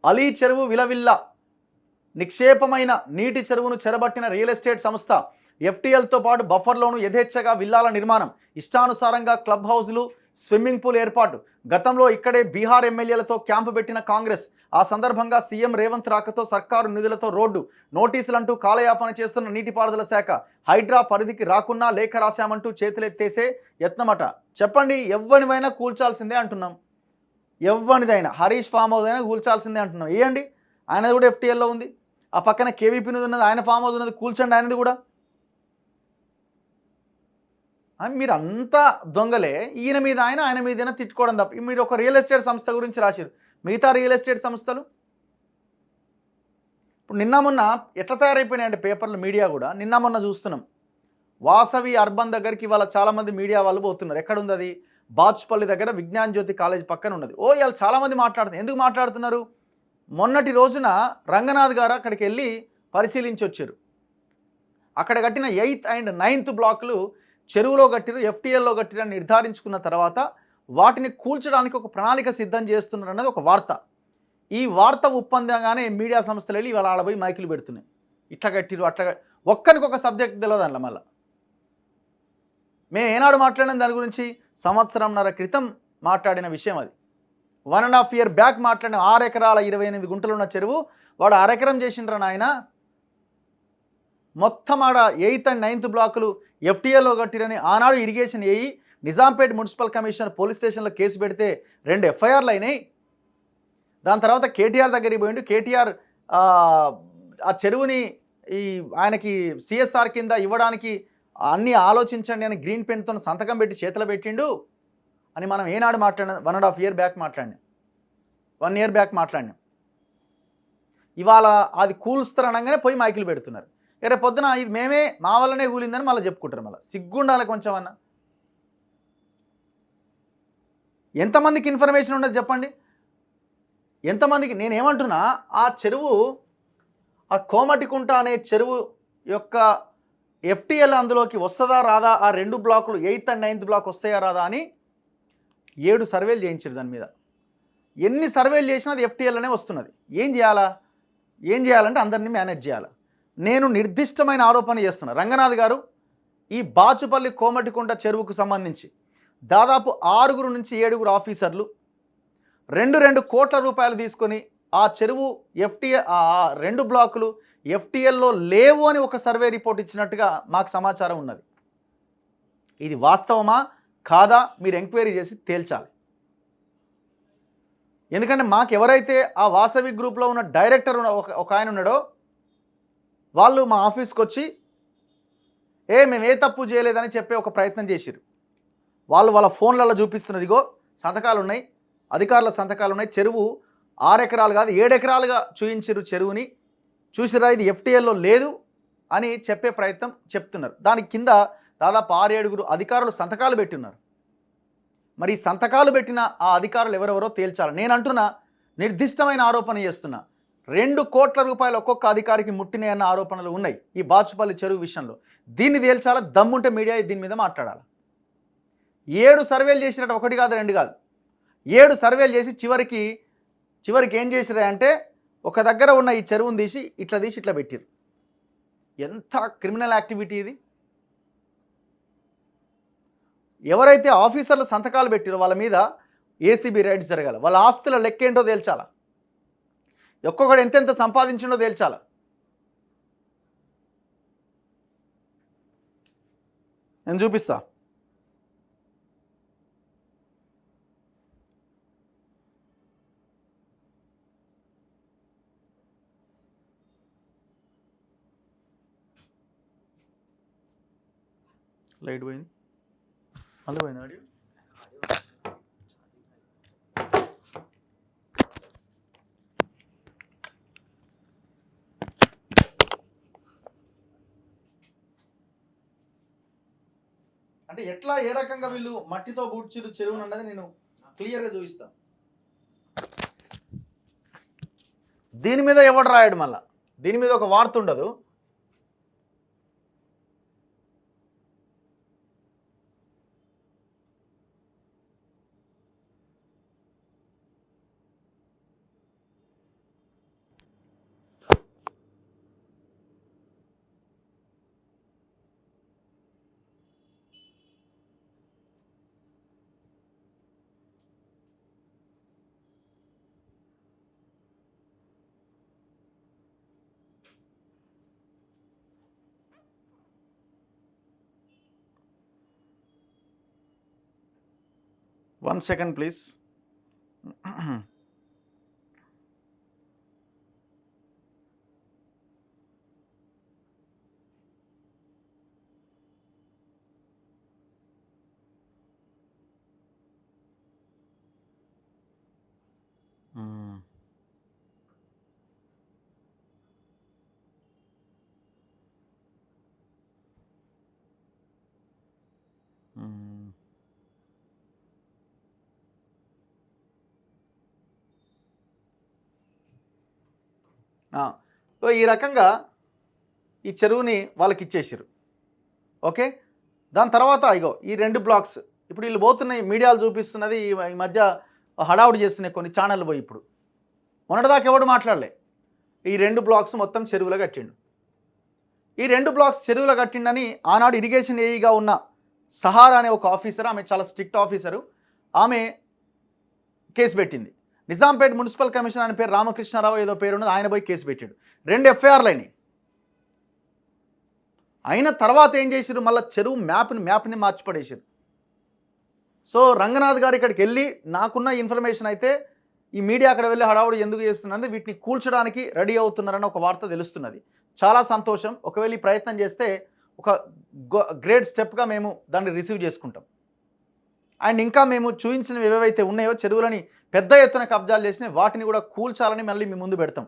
అలీ చెరువు విలవిల్లా నిక్షేపమైన నీటి చెరువును చెరబట్టిన రియల్ ఎస్టేట్ సంస్థ. ఎఫ్టీఎల్తో పాటు బఫర్లోను యథేచ్ఛగా విల్లాల నిర్మాణం, ఇష్టానుసారంగా క్లబ్ హౌజులు, స్విమ్మింగ్ పూల్ ఏర్పాటు. గతంలో ఇక్కడే బీహార్ ఎమ్మెల్యేలతో క్యాంపు పెట్టిన కాంగ్రెస్. ఆ సందర్భంగా సీఎం రేవంత్ రాకతో సర్కారు నిధులతో రోడ్డు, నోటీసులంటూ కాలయాపన చేస్తున్న నీటిపారుదల శాఖ. హైడ్రా పరిధికి రాకున్నా లేఖ రాశామంటూ చేతులెత్తేసే యత్నమట. చెప్పండి, ఎవ్వనివైనా కూల్చాల్సిందే అంటున్నాం. ఎవ్వనిదైనా హరీష్ ఫామ్ హౌస్ అయినా కూల్చాల్సిందే అంటున్నాం. ఏయండి, ఆయనది కూడా ఎఫ్టీఎల్లో ఉంది. ఆ పక్కన కేవీపీ ఉన్నది, ఆయన ఫామ్ హౌస్ ఉన్నది, కూల్చండి ఆయనది కూడా. మీరు అంతా దొంగలే, ఈయన మీద ఆయన మీద తిట్టుకోవడం తప్ప. మీరు ఒక రియల్ ఎస్టేట్ సంస్థ గురించి రాశారు, మిగతా రియల్ ఎస్టేట్ సంస్థలు ఇప్పుడు నిన్న మొన్న ఎట్లా తయారైపోయినాయంటే పేపర్లు, మీడియా కూడా నిన్న మొన్న చూస్తున్నాం. వాసవి అర్బన్ దగ్గరికి ఇవాళ చాలామంది మీడియా వాళ్ళు పోతున్నారు. ఎక్కడుంది అది? బాచుపల్లి దగ్గర విజ్ఞాన్ జ్యోతి కాలేజ్ పక్కన ఉన్నది. ఇవాళ చాలామంది మాట్లాడుతున్నారు. ఎందుకు మాట్లాడుతున్నారు? మొన్నటి రోజున రంగనాథ్ గారు అక్కడికి వెళ్ళి పరిశీలించి వచ్చారు. అక్కడ కట్టిన 8th and 9th బ్లాకులు చెరువులో కట్టిరు, ఎఫ్టీఎల్లో కట్టిరని నిర్ధారించుకున్న తర్వాత వాటిని కూల్చడానికి ఒక ప్రణాళిక సిద్ధం చేస్తున్నారు అన్నది ఒక వార్త. ఈ వార్త ఒప్పందంగానే మీడియా సంస్థలు వెళ్ళి ఇవాళ ఆడపోయి మైకులు పెడుతున్నాయి. ఇట్లా కట్టిరు, అట్లా ఒక్కరికొక సబ్జెక్ట్ తెలియదు అందులో. మళ్ళీ మేము ఏనాడు మాట్లాడిన దాని గురించి సంవత్సరంన్నర క్రితం మాట్లాడిన విషయం అది. 1.5 year బ్యాక్ మాట్లాడిన 6 ఎకరాల 28 గుంటలు ఉన్న చెరువు వాడు అరెకరం చేసిండ్రా నాయన. మొత్తం ఆడ 8th and 9th బ్లాకులు ఎఫ్టీఏలో కట్టిరని ఆనాడు irrigation AE Nizampet municipal commissioner police స్టేషన్లో కేసు పెడితే 2 FIRలు అయినాయి. దాని తర్వాత కేటీఆర్ దగ్గరికి పోయిండు. కేటీఆర్ ఆ చెరువుని ఆయనకి సిఎస్ఆర్ కింద ఇవ్వడానికి అన్నీ ఆలోచించండి అని గ్రీన్ పెన్తో సంతకం పెట్టి చేతిలో పెట్టిండు అని మనం ఏనాడు మాట్లాడిన 1.5 year బ్యాక్ మాట్లాడినాం, 1 year బ్యాక్ మాట్లాడినాం. ఇవాళ అది కూల్స్తారనగానే పోయి మైకులు పెడుతున్నారు. రేపు పొద్దున ఇది మేమే మా వల్లనే కూలిందని మళ్ళీ చెప్పుకుంటారు. మళ్ళీ సిగ్గుండాలి కొంచెం అన్న. ఎంతమందికి ఇన్ఫర్మేషన్ ఉండదు చెప్పండి? ఎంతమందికి? నేనేమంటున్నా, ఆ చెరువు, ఆ కోమటికుంట అనే చెరువు యొక్క ఎఫ్టీఎల్ అందులోకి వస్తుందా రాదా, ఆ 2 బ్లాకులు 8th and 9th బ్లాక్ వస్తాయా రాదా అని 7 సర్వేలు చేయించారు. దాని మీద ఎన్ని సర్వేలు చేసినా అది ఎఫ్టీఎల్ అనే వస్తున్నది. ఏం చేయాలంటే అందరినీ మేనేజ్ చేయాలి. నేను నిర్దిష్టమైన ఆరోపణ చేస్తున్నా. రంగనాథ్ గారు ఈ బాచుపల్లి కోమటికుంట చెరువుకు సంబంధించి దాదాపు 6 నుంచి 7 ఆఫీసర్లు 2 కోట్ల రూపాయలు తీసుకొని ఆ చెరువు ఆ 2 బ్లాకులు ఎఫ్టీఎల్లో లేవు అని ఒక సర్వే రిపోర్ట్ ఇచ్చినట్టుగా మాకు సమాచారం ఉన్నది. ఇది వాస్తవమా కాదా మీరు ఎంక్వైరీ చేసి తేల్చాలి. ఎందుకంటే మాకు ఎవరైతే ఆ వాసవి గ్రూప్లో ఉన్న డైరెక్టర్ ఒక ఆయన ఉన్నాడో వాళ్ళు మా ఆఫీస్కి వచ్చి మేము ఏ తప్పు చేయలేదని చెప్పే ఒక ప్రయత్నం చేశారు. వాళ్ళ ఫోన్లలో చూపిస్తున్నారు, ఇగో సంతకాలు ఉన్నాయి, అధికారుల సంతకాలు ఉన్నాయి, చెరువు 6 ఎకరాలు కాదు 7 ఎకరాలుగా చూయించారు చెరువుని, చూసిరా ఇది ఎఫ్టీఎల్లో లేదు అని చెప్పే ప్రయత్నం చెప్తున్నారు. దానికి కింద దాదాపు 6-7 అధికారులు సంతకాలు పెట్టున్నారు. మరి సంతకాలు పెట్టిన ఆ అధికారులు ఎవరెవరో తేల్చాలి. నేను అంటున్నా, నిర్దిష్టమైన ఆరోపణ చేస్తున్నా, 2 కోట్ల రూపాయలు ఒక్కొక్క అధికారికి ముట్టినాయన్న ఆరోపణలు ఉన్నాయి ఈ బాచుపల్లి చెరువు విషయంలో. దీన్ని తేల్చాలా, దమ్ముంటే మీడియా దీని మీద మాట్లాడాలి. 7 సర్వేలు చేసినట్టు, 1 కాదు 2 కాదు, 7 సర్వేలు చేసి చివరికి ఏం చేసిరా అంటే ఒక దగ్గర ఉన్న ఈ చెరువును తీసి ఇట్లా పెట్టిరు. ఎంత క్రిమినల్ యాక్టివిటీ ఇది! ఎవరైతే ఆఫీసర్లు సంతకాలు పెట్టిరో వాళ్ళ మీద ఏసీబీ రైడ్స్ జరగాలి. వాళ్ళ ఆస్తుల లెక్క ఏంటో తేల్చాలా, ఒక్కొక్కడు ఎంతెంత సంపాదించిండో తేల్చాలా. నేను చూపిస్తా. లైట్ పోయింది, మళ్ళీ పోయింది ఆడియో. అంటే ఎట్లా ఏ రకంగా వీళ్ళు మట్టితో బూడ్చిరు చెరువును అన్నది నేను క్లియర్గా చూపిస్తాను. దీని మీద ఎవడు రాయడు, మళ్ళా దీని మీద ఒక వార్త ఉండదు. 1 సెకండ్ ప్లీజ్. సో ఈ రకంగా ఈ చెరువుని వాళ్ళకి ఇచ్చేసారు. ఓకే, దాని తర్వాత ఇగో ఈ 2 బ్లాక్స్ ఇప్పుడు వీళ్ళు పోతున్నాయి, మీడియాలు చూపిస్తున్నది ఈ మధ్య హడావుడి చేస్తున్నాయి కొన్ని ఛానళ్ళు పోయి. ఇప్పుడు మొన్నటిదాకా ఎవడు మాట్లాడలే. ఈ 2 బ్లాక్స్ మొత్తం చెరువులో కట్టిండు. ఈ 2 బ్లాక్స్ చెరువులో కట్టిండని ఆనాడు ఇరిగేషన్ ఏఈగా ఉన్న సహారా అనే ఒక ఆఫీసర్, ఆమె చాలా స్ట్రిక్ట్ ఆఫీసరు, ఆమె కేసు పెట్టింది. నిజాంపేట్ మున్సిపల్ కమిషనర్ అని పేరు రామకృష్ణారావు ఏదో పేరు ఉన్నది, ఆయన పోయి కేసు పెట్టాడు. 2 ఎఫ్ఐఆర్లు అయినాయి. అయిన తర్వాత ఏం చేశారు, మళ్ళీ చెరువు మ్యాప్ని మార్చిపడేసారు. సో రంగనాథ్ గారు ఇక్కడికి వెళ్ళి, నాకున్న ఇన్ఫర్మేషన్ అయితే ఈ మీడియా అక్కడ వెళ్ళి హడావుడు ఎందుకు చేస్తున్నది, వీటిని కూల్చడానికి రెడీ అవుతున్నారని ఒక వార్త తెలుస్తున్నది. చాలా సంతోషం. ఒకవేళ ఈ ప్రయత్నం చేస్తే ఒక గ్రేట్ స్టెప్గా మేము దాన్ని రిసీవ్ చేసుకుంటాం. అండ్ ఇంకా మేము చూపించినవి ఏవైతే ఉన్నాయో చెరువులని పెద్ద ఎత్తున కబ్జాలు చేసినాయి, వాటిని కూడా కూల్చాలని మళ్ళీ మీ ముందు పెడతాం.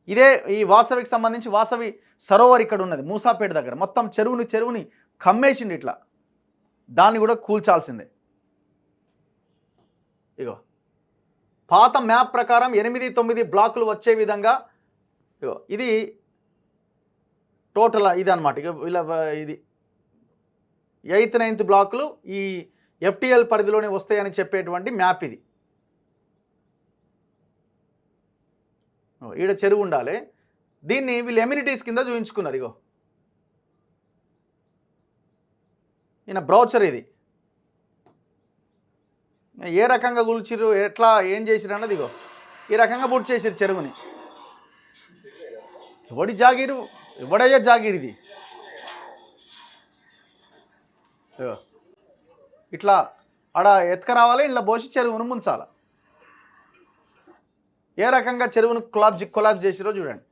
ఇదే ఈ వాసవికి సంబంధించి వాసవి సరోవర్ ఇక్కడ ఉన్నది మూసాపేట దగ్గర, మొత్తం చెరువుని కమ్మేసిండి ఇట్లా, దాన్ని కూడా కూల్చాల్సిందే. ఇగో పాత మ్యాప్ ప్రకారం 8-9 బ్లాకులు వచ్చే విధంగా ఇగో ఇది టోటల్ ఇది అనమాట. ఇక ఇలా ఇది 8th 9th బ్లాకులు ఈ ఎఫ్టిఎల్ పరిధిలోనే వస్తాయని చెప్పేటువంటి మ్యాప్ ఇది. ఈడ చెరువు ఉండాలి, దీన్ని వీళ్ళు ఎమ్యూనిటీస్ కింద చూపించుకున్నారు. ఇగో ఈయన బ్రౌచర్ ఇది, ఏ రకంగా కూల్చిరు, ఎట్లా ఏం చేసిరు అన్నది ఇగో ఈ రకంగా బుట్ చేసిరు చెరువుని. ఎవడి జాగీరు, ఎవడయ్యా జాగీరు ఇది. ఇట్లా ఆడ ఎత్తుకరావాలి, ఇలా పోసి చెరువును ముంచాల. ఏ రకంగా చెరువును కొలాబ్స్ చేసిరో చూడండి.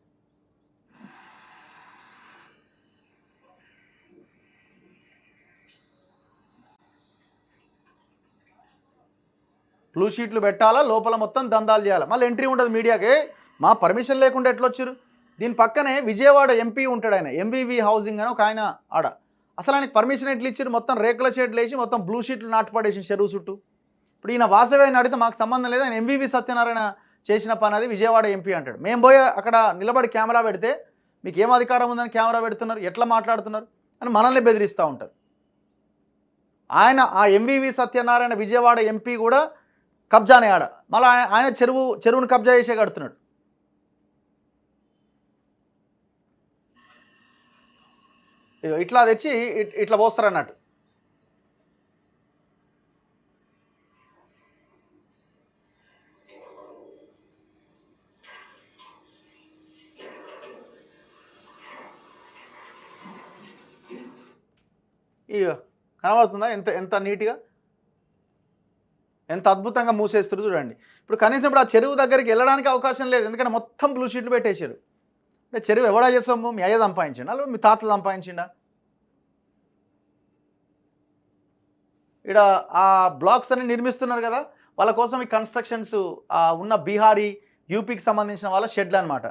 బ్లూ షీట్లు పెట్టాలా, లోపల మొత్తం దందాలు చేయాలి, మళ్ళీ ఎంట్రీ ఉంటుంది మీడియాకి. మా పర్మిషన్ లేకుండా ఎట్లా వచ్చారు. దీని పక్కనే విజయవాడ ఎంపీ ఉంటాడు, ఆయన ఎంబీవీ హౌసింగ్ అని ఒక ఆయన ఆడ. అసలు ఆయనకి పర్మిషన్ ఎట్లా ఇచ్చారు, మొత్తం రేకుల షెడ్లు వేసి మొత్తం బ్లూ షీట్లు నాటుపడేసి చెరువు చుట్టూ. ఇప్పుడు ఈయన వాసవేని అడిగితే మాకు సంబంధం లేదు, ఆయన ఎంవీవీ సత్యనారాయణ చేసిన పని, అది విజయవాడ ఎంపీ అంటాడు. మేము పోయి అక్కడ నిలబడి కెమెరా పెడితే మీకు ఏం అధికారం ఉందని కెమెరా పెడుతున్నారు, ఎట్లా మాట్లాడుతున్నారు అని మనల్ని బెదిరిస్తూ ఉంటారు. ఆయన ఆ ఎంవీవీ సత్యనారాయణ విజయవాడ ఎంపీ కూడా కబ్జానే ఆడ, మళ్ళీ ఆయన చెరువును కబ్జా చేసే కడుతున్నాడు. ఇట్లా తెచ్చి ఇట్లా పోస్తారు అన్నట్టు. ఇక కనబడుతుందా ఎంత నీట్గా, ఎంత అద్భుతంగా మూసేస్తారు చూడండి. ఇప్పుడు కనీసం ఇప్పుడు ఆ చెరువు దగ్గరికి వెళ్ళడానికి అవకాశం లేదు, ఎందుకంటే మొత్తం బ్లూ షీట్లు పెట్టేశారు. అంటే చెరువు ఎవడా చేస్తాము, మీ అయ్య సంపాదించిండా లేదా మీ తాతలు సంపాదించిండా. ఇక్కడ ఆ బ్లాక్స్ అన్ని నిర్మిస్తున్నారు కదా, వాళ్ళ కోసం ఈ కన్స్ట్రక్షన్స్ ఉన్న బీహారీ యూపీకి సంబంధించిన వాళ్ళ షెడ్లు అనమాట.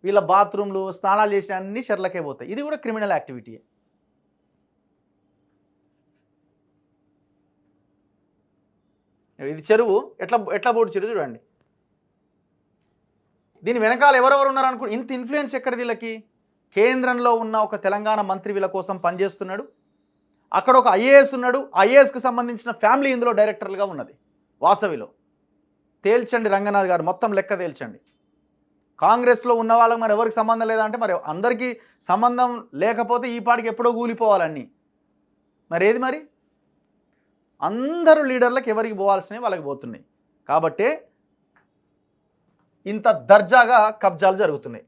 వీళ్ళ బాత్రూమ్లు స్నానాలు చేసిన అన్ని షెడ్లకే పోతాయి. ఇది కూడా క్రిమినల్ యాక్టివిటీ. ఇది చెరువు ఎట్లా పూడ్చిరు చూడండి. దీని వెనకాల ఎవరెవరు ఉన్నారనుకో, ఇంత ఇన్ఫ్లుయెన్స్ ఎక్కడిది వీళ్ళకి. కేంద్రంలో ఉన్న ఒక తెలంగాణ మంత్రి వీళ్ళ కోసం పనిచేస్తున్నాడు, అక్కడ ఒక ఐఏఎస్ ఉన్నాడు, ఐఏఎస్కి సంబంధించిన ఫ్యామిలీ ఇందులో డైరెక్టర్లుగా ఉన్నది వాసవిలో. తేల్చండి రంగనాథ్ గారు, మొత్తం లెక్క తేల్చండి. కాంగ్రెస్లో ఉన్న వాళ్ళకి మరి ఎవరికి సంబంధం లేదంటే, మరి అందరికీ సంబంధం లేకపోతే ఈ పాటికి ఎప్పుడో కూలిపోవాలన్నీ. మరి ఏది మరి, అందరూ లీడర్లకు ఎవరికి పోవాల్సినవి వాళ్ళకి పోతున్నాయి కాబట్టే ఇంత దర్జాగా కబ్జాలు జరుగుతున్నాయి.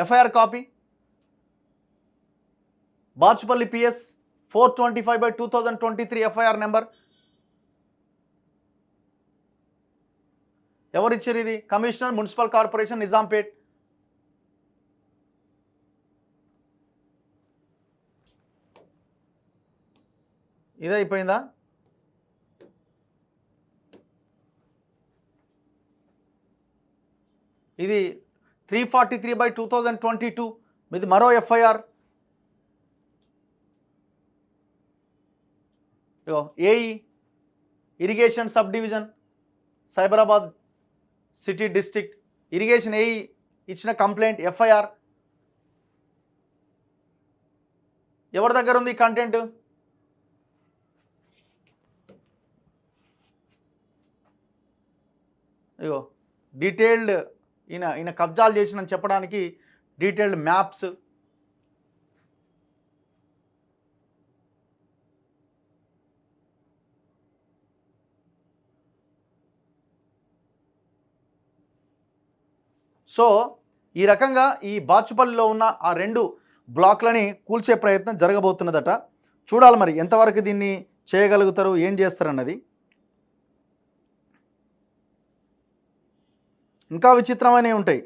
FIR copy Bachupally PS 425/2023 FIR number. ఎవరిచ్చారు ఇది? Commissioner municipal corporation Nizampet. ఇది అయిపోయిందా? ఇది 343/2022 ఇది మరో FIR. AE irrigation sub division Cyberabad city district irrigation AE ఇచ్చిన కంప్లైంట్ ఎఫ్ఐఆర్. ఎవరి దగ్గర ఉంది కంటెంట్? ఇగో డీటెయిల్డ్ ఈయన కబ్జాలు చేసినని చెప్పడానికి డీటెయిల్డ్ మ్యాప్స్. సో ఈ రకంగా ఈ బాచుపల్లిలో ఉన్న ఆ 2 బ్లాక్లని కూల్చే ప్రయత్నం జరగబోతున్నదట. చూడాలి మరి ఎంతవరకు దీన్ని చేయగలుగుతారు, ఏం చేస్తారన్నది. ఇంకా విచిత్రమైనవి ఉంటాయి.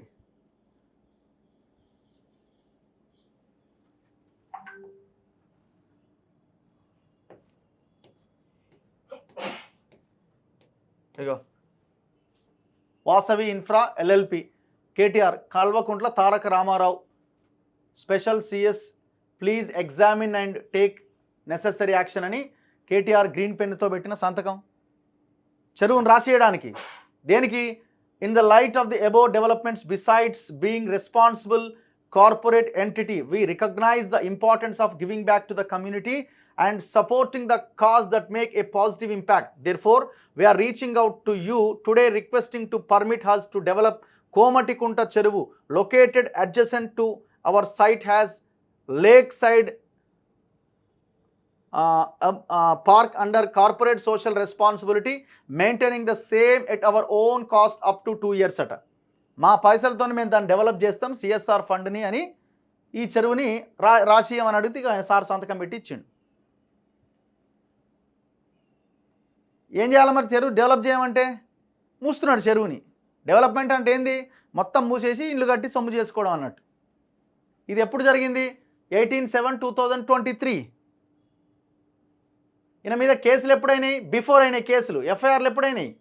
ఇగో Vasavi infra LLP KTR Kalvakuntla Taraka Rama Rao special CS please examine and take necessary action అని కేటీఆర్ గ్రీన్ పెన్నుతో పెట్టిన సంతకం. చెరువును రాసియడానికి దేనికి? In the light of the above developments besides being responsible corporate entity we recognize the importance of giving back to the community and supporting the cause that make a positive impact. Therefore, we are reaching out to you today requesting to permit us to develop Komatikunta Cheruvu located adjacent to our site has lakeside park under corporate social responsibility maintaining the same at our own cost up to 2 years ata. మా పైసలతో మేము దాన్ని develop చేస్తాం CSR ఫండ్ని అని ఈ చెరువుని రాసియమని అడిగితే ఆయన సార్ సంతకం పెట్టి ఇచ్చిండు. ఏం చేయాలి మరి? చెరువు డెవలప్ చేయమంటే మూస్తున్నాడు చెరువుని. డెవలప్మెంట్ అంటే ఏంది? మొత్తం మూసేసి ఇల్లు కట్టి సొమ్ము చేసుకోవడం అన్నట్టు. ఇది ఎప్పుడు జరిగింది? 18/7/2023. ఈయన మీద కేసులు ఎప్పుడైనాయి? బిఫోర్ అయినాయి కేసులు. ఎఫ్ఐఆర్లు ఎప్పుడైనాయి?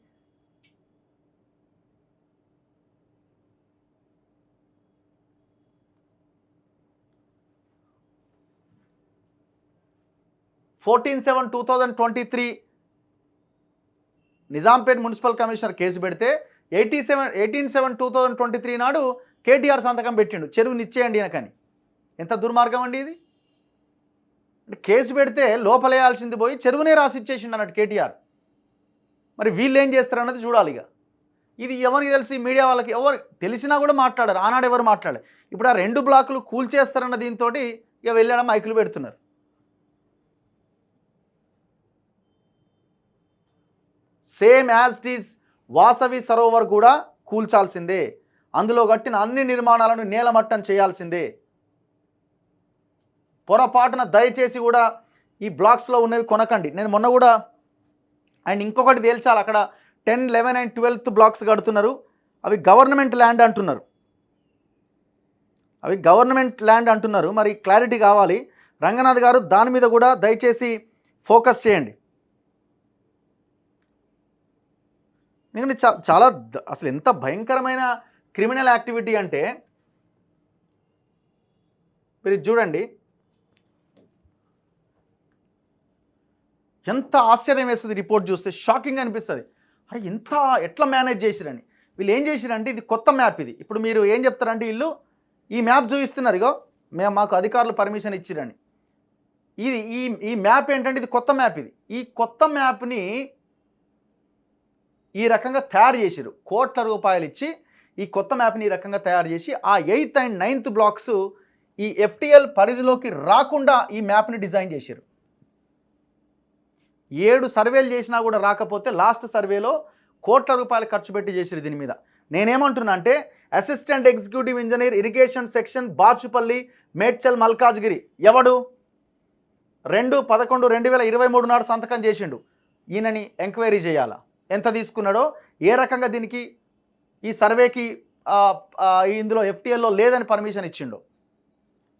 (14/7/2023) నిజాంపేట్ మున్సిపల్ కమిషనర్ కేసు పెడితే 18/7/2023 నాడు కేటీఆర్ సంతకం పెట్టిండు చెరువుని ఇచ్చేయండి అనకని. ఎంత దుర్మార్గం అండి ఇది! కేసు పెడితే లోపలేయాల్సింది పోయి చెరువునే రాసి ఇచ్చేసిండు అన్నట్టు కేటీఆర్. మరి వీళ్ళు ఏం చేస్తారన్నది చూడాలి. ఇక ఇది ఎవరికి తెలిసి? మీడియా వాళ్ళకి ఎవరు తెలిసినా కూడా మాట్లాడారు. ఆనాడు ఎవరు మాట్లాడారు? ఇప్పుడు ఆ 2 బ్లాకులు కూల్చేస్తారన్న దీంతో ఇక వెళ్ళడం మైకులు పెడుతున్నారు. Same as it is Vasavi Sarovar కూడా కూల్చాల్సిందే. అందులో కట్టిన అన్ని నిర్మాణాలను నేలమట్టం చేయాల్సిందే. పొరపాటున దయచేసి కూడా ఈ బ్లాక్స్లో ఉన్నవి కొనకండి. నేను మొన్న కూడా అండ్ ఇంకొకటి తేల్చాలి. అక్కడ 10, 11 and 12th బ్లాక్స్ కడుతున్నారు. అవి గవర్నమెంట్ ల్యాండ్ అంటున్నారు. మరి క్లారిటీ కావాలి. రంగనాథ్ గారు దాని మీద కూడా దయచేసి ఫోకస్ చేయండి. ఎందుకంటే చాలా అసలు ఎంత భయంకరమైన క్రిమినల్ యాక్టివిటీ అంటే మీరు చూడండి. ఎంత ఆశ్చర్యం వేస్తుంది రిపోర్ట్ చూస్తే. షాకింగ్ అనిపిస్తుంది. అరే ఎట్లా మేనేజ్ చేసిరని. వీళ్ళు ఏం చేసిరంటే ఇది కొత్త మ్యాప్. ఇది ఇప్పుడు మీరు ఏం చెప్తారంటే వీళ్ళు ఈ మ్యాప్ చూపిస్తున్నారు. ఇగో మాకు అధికారులు పర్మిషన్ ఇచ్చిరని. ఇది ఈ మ్యాప్ ఏంటంటే ఇది కొత్త మ్యాప్. ఈ కొత్త మ్యాప్ని ఈ రకంగా తయారు చేసిరు. కోట్ల రూపాయలు ఇచ్చి ఈ కొత్త మ్యాప్ని ఈ రకంగా తయారు చేసి ఆ 8th and 9th బ్లాక్స్ ఈ FTL పరిధిలోకి రాకుండా ఈ మ్యాప్ని డిజైన్ చేశారు. 7 సర్వేలు చేసినా కూడా రాకపోతే లాస్ట్ సర్వేలో కోట్ల రూపాయలు ఖర్చు పెట్టి చేసిరు దీని మీద. నేనేమంటున్నా అంటే assistant executive engineer irrigation section Bachupally Medchal Malkajgiri ఎవడు? 2/11/2023 నాడు సంతకం చేసిండు. ఈయనని ఎంక్వైరీ చేయాలా, ఎంత తీసుకున్నాడో, ఏ రకంగా దీనికి ఈ సర్వేకి ఇందులో ఎఫ్టీఎల్లో లేదని పర్మిషన్ ఇచ్చిండు.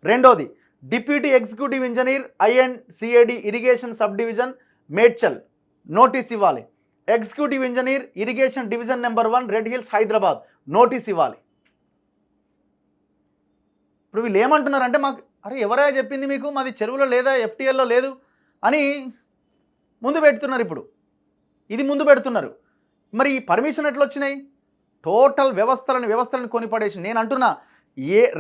రెండోది, deputy executive engineer INCAD irrigation sub division Medchal notice ఇవ్వాలి. Executive engineer irrigation division number 1 Red Hills Hyderabad notice ఇవ్వాలి. ఇప్పుడు వీళ్ళు ఏమంటున్నారంటే, మాకు అరే ఎవరైనా చెప్పింది మీకు, మాది చెరువులో లేదా ఎఫ్టీఎల్లో లేదు అని ముందు పెడుతున్నారు. ఇప్పుడు ఇది ముందు పెడుతున్నారు. మరి ఈ పర్మిషన్ ఎట్లా వచ్చినాయి? టోటల్ వ్యవస్థలను కొనిపడేసి, నేను అంటున్నా,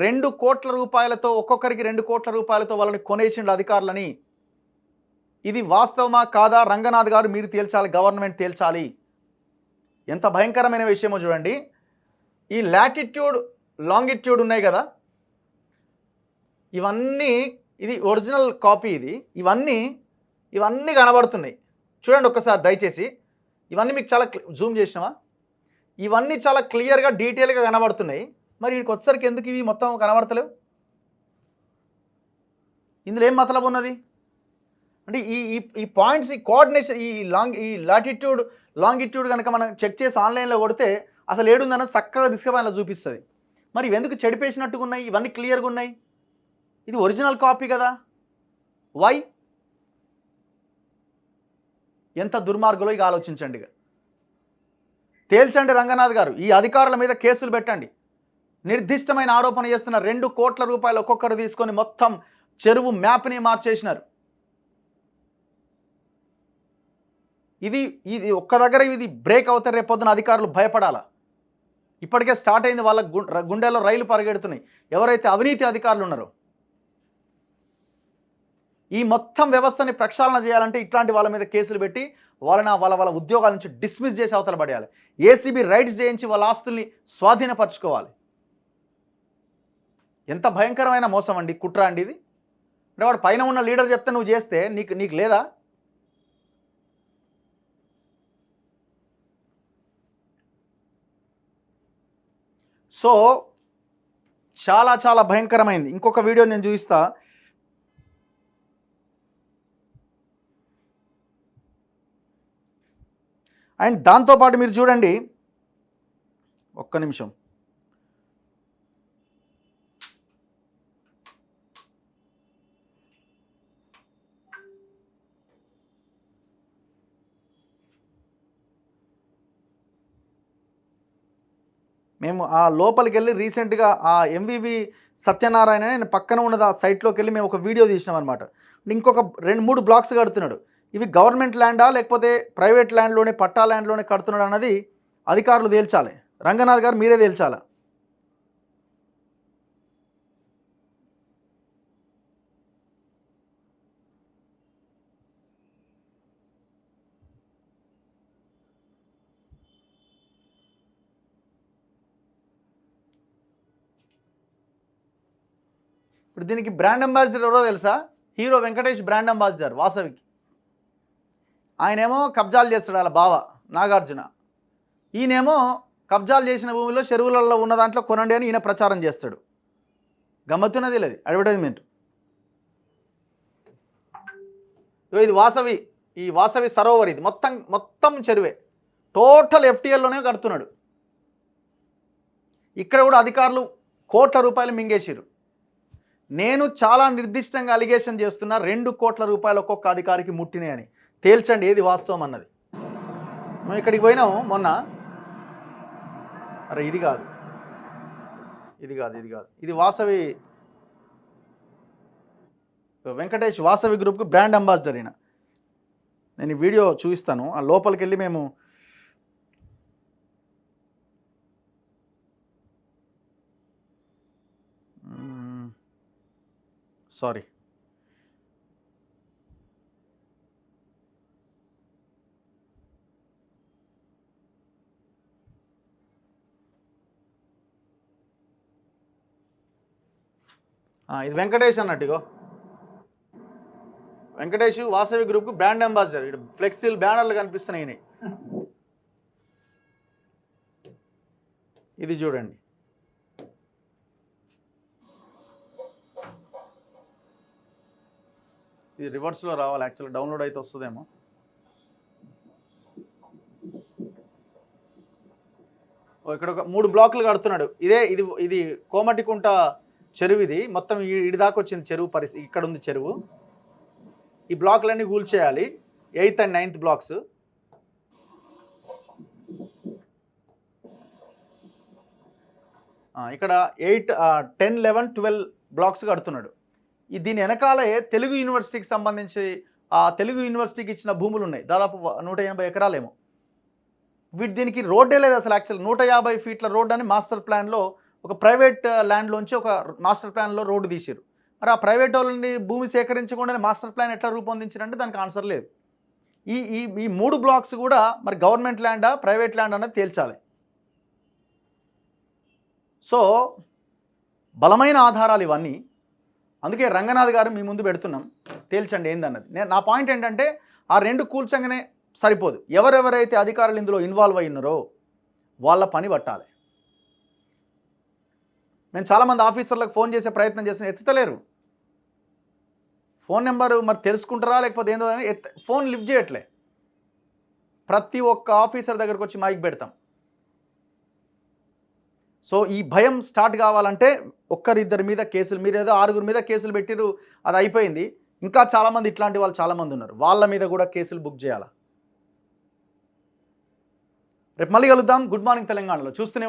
2 కోట్ల రూపాయలతో, ఒక్కొక్కరికి 2 కోట్ల రూపాయలతో వాళ్ళని కొనేసిండు అధికారులని. ఇది వాస్తవమా కాదా రంగనాథ్ గారు మీరు తేల్చాలి, గవర్నమెంట్ తేల్చాలి. ఎంత భయంకరమైన విషయమో చూడండి. ఈ లాటిట్యూడ్ లాంగిట్యూడ్ ఉన్నాయి కదా, ఇవన్నీ, ఇది ఒరిజినల్ కాపీ. ఇవన్నీ కనబడుతున్నాయి చూడండి ఒక్కసారి దయచేసి. ఇవన్నీ మీకు చాలా జూమ్ చేసినావా? ఇవన్నీ చాలా క్లియర్గా డీటెయిల్గా కనబడుతున్నాయి. మరి వీడికి వచ్చేసరికి ఎందుకు ఇవి మొత్తం కనబడతలేవు? ఇందులో ఏం మతలబు ఉన్నది అంటే, ఈ పాయింట్స్, ఈ కోఆర్డినేషన్, ఈ లాటిట్యూడ్ లాంగిట్యూడ్ కనుక మనం చెక్ చేసి ఆన్లైన్లో కొడితే అసలు ఏడుందన్నది చక్కగా తీసుకుపోయి చూపిస్తుంది. మరి ఇవి ఎందుకు చెడిపేసినట్టుగా ఉన్నాయి? ఇవన్నీ క్లియర్గా ఉన్నాయి. ఇది ఒరిజినల్ కాపీ కదా, వై? ఎంత దుర్మార్గులో ఇక ఆలోచించండి. తేల్చండి రంగనాథ్ గారు, ఈ అధికారుల మీద కేసులు పెట్టండి. నిర్దిష్టమైన ఆరోపణ చేస్తున్న 2 కోట్ల రూపాయలు ఒక్కొక్కరు తీసుకొని మొత్తం చెరువు మ్యాప్ని మార్చేసినారు. ఇది ఒక్క దగ్గర ఇది బ్రేక్ అవుతారు, రేపొద్దున అధికారులు భయపడాలా. ఇప్పటికే స్టార్ట్ అయింది, వాళ్ళ గుండెల్లో రైలు పరిగెడుతున్నాయి ఎవరైతే అవినీతి అధికారులు ఉన్నారో. ఈ మొత్తం వ్యవస్థని ప్రక్షాళన చేయాలంటే ఇట్లాంటి వాళ్ళ మీద కేసులు పెట్టి వాళ్ళ ఉద్యోగాల నుంచి డిస్మిస్ చేసి అవతల పడేయాలి. ఏసీబీ రైడ్స్ చేయించి వాళ్ళ ఆస్తుల్ని స్వాధీనపరచుకోవాలి. ఎంత భయంకరమైన మోసం అండి, కుట్ర అండి ఇది. అంటే వాడు పైన ఉన్న లీడర్ చెప్తే నువ్వు చేస్తే నీకు లేదా? సో చాలా చాలా భయంకరమైంది. ఇంకొక వీడియో నేను చూపిస్తా. అండ్ దాంతోపాటు మీరు చూడండి, ఒక్క నిమిషం, మేము ఆ లోపలికి వెళ్ళి రీసెంట్గా ఆ MVV సత్యనారాయణ నేను పక్కన ఉన్నది ఆ సైట్లోకి వెళ్ళి మేము ఒక వీడియో తీసినాం అనమాట. ఇంకొక 2-3 బ్లాక్స్ కడుతున్నాడు. ఇవి గవర్నమెంట్ ల్యాండా లేకపోతే ప్రైవేట్ ల్యాండ్లోనే, పట్టా ల్యాండ్లోనే కడుతున్నాడు అన్నది అధికారులు తేల్చాలి. రంగనాథ్ గారు మీరే తేల్చాలి. ఇప్పుడు దీనికి బ్రాండ్ అంబాసిడర్ ఎవరో తెలుసా? హీరో వెంకటేష్ బ్రాండ్ అంబాసిడర్ వాసవికి. ఆయనేమో కబ్జాలు చేస్తాడు వాళ్ళ బావ నాగార్జున. ఈయనేమో కబ్జాలు చేసిన భూమిలో చెరువులలో ఉన్న దాంట్లో కొనండి అని ఈయన ప్రచారం చేస్తాడు. గమ్మత్తున్నది లేదు అడ్వర్టైజ్మెంట్. ఇది వాసవి, ఈ వాసవి సరోవర్, ఇది మొత్తం చెరువే, టోటల్ FTLలోనే కడుతున్నాడు. ఇక్కడ కూడా అధికారులు కోట్ల రూపాయలు మింగేసారు. నేను చాలా నిర్దిష్టంగా అలిగేషన్ చేస్తున్నా, 2 కోట్ల రూపాయలు ఒక్కొక్క అధికారికి ముట్టినాయి అని. తేల్చండి ఏది వాస్తవం అన్నది. మేము ఇక్కడికి పోయినాము మొన్న. అరే ఇది కాదు, ఇది వాసవి వెంకటేష్ వాసవి గ్రూప్కి బ్రాండ్ అంబాసిడర్ అయినా. నేను ఈ వీడియో చూపిస్తాను. ఆ లోపలికి వెళ్ళి మేము సారీ ఇది వెంకటేష్ అన్నట్టు. ఇగో వెంకటేష్ వాసవి గ్రూప్కి బ్రాండ్ అంబాసిడర్. ఇక్కడ ఫ్లెక్సీలు బ్యానర్లు కనిపిస్తున్నాయి. ఇది చూడండి. ఇది రివర్స్లో రావాలి, యాక్చువల్గా డౌన్లోడ్ అయితే వస్తుందేమో. ఇక్కడ ఒక 3 బ్లాకులు కడుతున్నాడు. ఇది కోమటికుంట చెరువు, ఇది మొత్తం ఇడి దాకా వచ్చింది చెరువు పరిస్థితి. ఇక్కడ ఉంది చెరువు. ఈ బ్లాక్లన్నీ కూల్చేయాలి, 8th and 9th బ్లాక్స్. ఇక్కడ 8, 10, 11, 12 బ్లాక్స్ కడుతున్నాడు. దీని వెనకాలే తెలుగు యూనివర్సిటీకి సంబంధించి ఆ తెలుగు యూనివర్సిటీకి ఇచ్చిన భూములు ఉన్నాయి, దాదాపు 180 ఎకరాలేమో. దీనికి రోడ్డే లేదు అసలు. యాక్చువల్ 150 ఫీట్ల రోడ్ అని మాస్టర్ ప్లాన్లో ఒక ప్రైవేట్ ల్యాండ్లోంచి ఒక మాస్టర్ ప్లాన్లో రోడ్డు తీసారు. మరి ఆ ప్రైవేట్ వాళ్ళని భూమి సేకరించకుండానే మాస్టర్ ప్లాన్ ఎట్లా రూపొందించారంటే దానికి ఆన్సర్ లేదు. ఈ 3 బ్లాక్స్ కూడా మరి గవర్నమెంట్ ల్యాండా ప్రైవేట్ ల్యాండ్ అనేది తేల్చాలి. సో బలమైన ఆధారాలు ఇవన్నీ. అందుకే రంగనాథ్ గారు మీ ముందు పెడుతున్నాం, తేల్చండి ఏందన్నది. నా పాయింట్ ఏంటంటే ఆ 2 కూల్చంగానే సరిపోదు. ఎవరెవరైతే అధికారులు ఇందులో ఇన్వాల్వ్ అయి ఉన్నారో వాళ్ళ పని పట్టాలి. నేను చాలామంది ఆఫీసర్లకు ఫోన్ చేసే ప్రయత్నం చేసిన, ఎత్తుతలేరు. ఫోన్ నెంబరు మరి తెలుసుకుంటారా లేకపోతే ఏందో అని ఫోన్ లిఫ్ట్ చేయట్లే. ప్రతి ఒక్క ఆఫీసర్ దగ్గరకు వచ్చి మైక్ పెడతాం. సో ఈ భయం స్టార్ట్ కావాలంటే ఒక్కరిద్దరి మీద కేసులు, మీరు ఏదో 6 మీద కేసులు పెట్టిరు, అది అయిపోయింది. ఇంకా చాలామంది ఇట్లాంటి వాళ్ళు చాలామంది ఉన్నారు, వాళ్ళ మీద కూడా కేసులు బుక్ చేయాలి. రేపు మళ్ళీ కలుద్దాం. గుడ్ మార్నింగ్ తెలంగాణలో చూస్తూనే